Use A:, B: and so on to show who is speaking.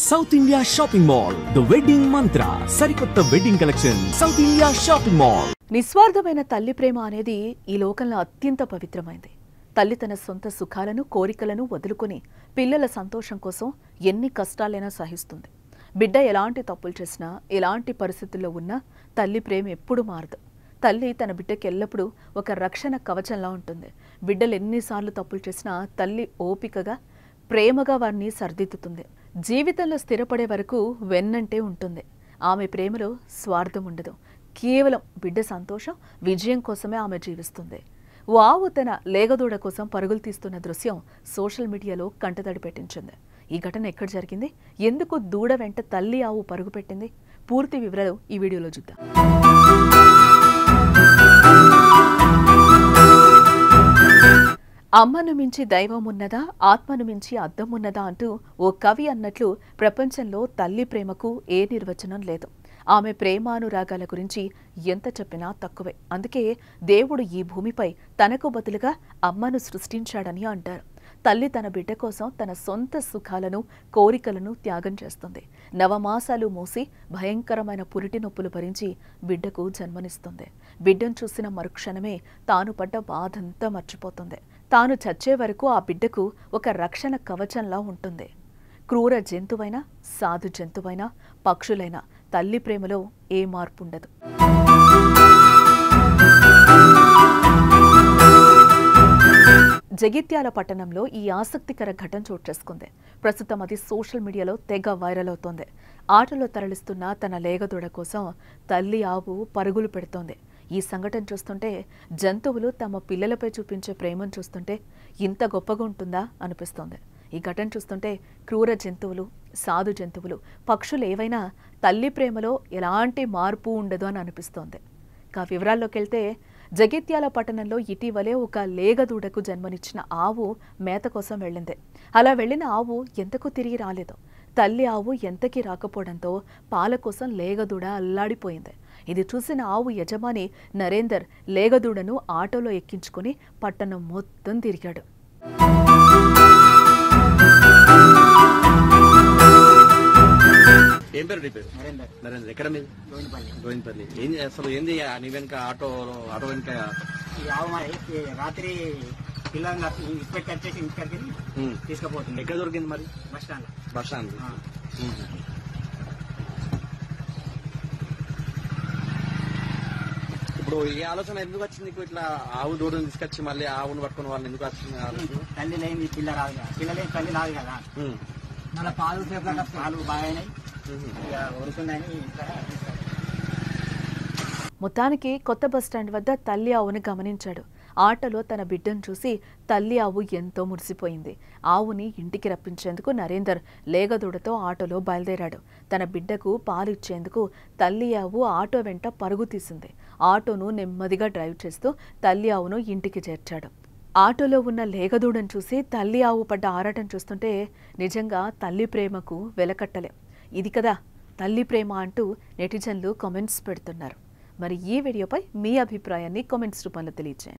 A: South India shopping mall the wedding Mantra సరికొత్త wedding collection South India shopping mall.
B: నిస్వార్థమైన తల్లి ప్రేమ అనేది ఈ లోకంలో అత్యంత పవిత్రమైంది. తల్లి తన సొంత సుఖాలను కోరికలను వదులుకొని పిల్లల సంతోషం కోసం ఎన్ని కష్టాలైనా సహిస్తుంది. బిడ్డ ఎలాంటి తప్పులు చేసినా ఎలాంటి పరిస్థితుల్లో ఉన్నా తల్లి ప్రేమ ఎప్పుడు మారదు. తల్లి తన బిడ్డకి ఎల్లప్పుడూ ఒక రక్షణ కవచంలా ఉంటుంది. బిడ్డలు ఎన్నిసార్లు తప్పులు చేసినా తల్లి ఓపికగా ప్రేమగా వారిని సరిదిద్దుతుంది. జీవితంలో స్థిరపడే వరకు వెన్నంటే ఉంటుంది. ఆమె ప్రేమలో స్వార్థం ఉండదు. కేవలం బిడ్డ సంతోషం విజయం కోసమే ఆమె జీవిస్తుంది. ఆవు తన లేగదూడ కోసం పరుగులు తీస్తున్న దృశ్యం సోషల్ మీడియాలో కంటతడి పెట్టించింది. ఈ ఘటన ఎక్కడ జరిగింది, ఎందుకు దూడ వెంట తల్లి ఆవు పరుగు పెట్టింది, పూర్తి వివరాలు ఈ వీడియోలో చూద్దాం. అమ్మను మించి దైవం ఉన్నదా, ఆత్మను మించి అద్దం ఉన్నదా అంటూ ఓ కవి అన్నట్లు ప్రపంచంలో తల్లి ప్రేమకు ఏ నిర్వచనం లేదు. ఆమె ప్రేమానురాగాల గురించి ఎంత చెప్పినా తక్కువే. అందుకే దేవుడు ఈ భూమిపై తనకు బదులుగా అమ్మను సృష్టించాడని అంటారు. తల్లి తన బిడ్డ కోసం తన సొంత సుఖాలను కోరికలను త్యాగం చేస్తుంది. నవమాసాలు మోసి భయంకరమైన పురిటి నొప్పులు భరించి బిడ్డకు జన్మనిస్తుంది. బిడ్డను చూసిన మరుక్షణమే తాను పడ్డ బాధంతా మర్చిపోతుంది. తాను చచ్చే వరకు ఆ బిడ్డకు ఒక రక్షణ కవచంలా ఉంటుంది. క్రూర జంతువైనా సాధు జంతువైనా పక్షులైనా తల్లి ప్రేమలో ఏ మార్పు ఉండదు. జగిత్యాల పట్టణంలో ఈ ఆసక్తికర ఘటన చోటు చేసుకుంది. ప్రస్తుతం అది సోషల్ మీడియాలో తెగ వైరల్ అవుతోంది. ఆటలో తరలిస్తున్న తన లేగదూడ కోసం తల్లి ఆవు పరుగులు పెడుతోంది. ఈ సంఘటన చూస్తుంటే జంతువులు తమ పిల్లలపై చూపించే ప్రేమను చూస్తుంటే ఇంత గొప్పగా ఉంటుందా అనిపిస్తోంది. ఈ ఘటన చూస్తుంటే క్రూర జంతువులు, సాధు జంతువులు, పక్షులు ఏవైనా తల్లి ప్రేమలో ఎలాంటి మార్పు ఉండదు అని అనిపిస్తోంది. ఇక వివరాల్లోకి వెళ్తే జగిత్యాల పట్టణంలో ఇటీవలే ఒక లేగదూడకు జన్మనిచ్చిన ఆవు మేత కోసం వెళ్ళింది. అలా వెళ్లిన ఆవు ఎంతకు తిరిగి రాలేదు. తల్లి ఆవు ఎంతకీ రాకపోవడంతో పాల కోసం లేగదూడ అల్లాడిపోయింది. ఇది చూసిన ఆవు యజమాని నరేందర్ లేగదూడను ఆటోలో ఎక్కించుకుని పట్టణం మొత్తం తిరిగాడు.
C: ఏం పేరు నీ పేరు? నరేంద్ర. ఎక్కడ మీది? గోవిందపల్లి. ఏం అసలు ఏంది నీ వెనక ఆటో వెనక
D: రాత్రి పిల్లల్ని ఇప్పటికి వచ్చేసి ఇంటికి తీసుకుపోతుంది.
C: ఎక్కడ దొరికింది మరి? Bus stand. ఇప్పుడు ఈ ఆలోచన ఎందుకు వచ్చింది నీకు? ఇట్లా ఆవు దూడని తీసుకొచ్చి మళ్ళీ ఆవును పట్టుకుని వాళ్ళని ఎందుకు వచ్చింది ఆలోచన?
D: తల్లి లేని పిల్ల రాదు కదా, పిల్ల లేని తల్లి రాదు కదా. మళ్ళీ పాలు బాగా ఉరుకుందని.
B: మొత్తానికి కొత్త బస్టాండ్ వద్ద తల్లి ఆవును గమనించాడు. ఆటలో తన బిడ్డను చూసి తల్లి ఆవు ఎంతో మురిసిపోయింది. ఆవుని ఇంటికి రప్పించేందుకు నరేందర్ లేగదూడతో ఆటోలో బయలుదేరాడు. తన బిడ్డకు పాలిచ్చేందుకు తల్లి ఆవు ఆటో వెంట పరుగు తీసింది. ఆటోను నెమ్మదిగా డ్రైవ్ చేస్తూ తల్లి ఆవును ఇంటికి చేర్చాడు. ఆటోలో ఉన్న లేగదూడను చూసి తల్లి ఆవు పడ్డ ఆరాటం చూస్తుంటే నిజంగా తల్లి ప్రేమకు వెలకట్టలేం. ఇది కదా తల్లి ప్రేమ అంటూ నెటిజన్లు కామెంట్స్ పెడుతున్నారు. మరి ఈ వీడియోపై మీ అభిప్రాయాన్ని కామెంట్స్ రూపంలో తెలియజేయండి.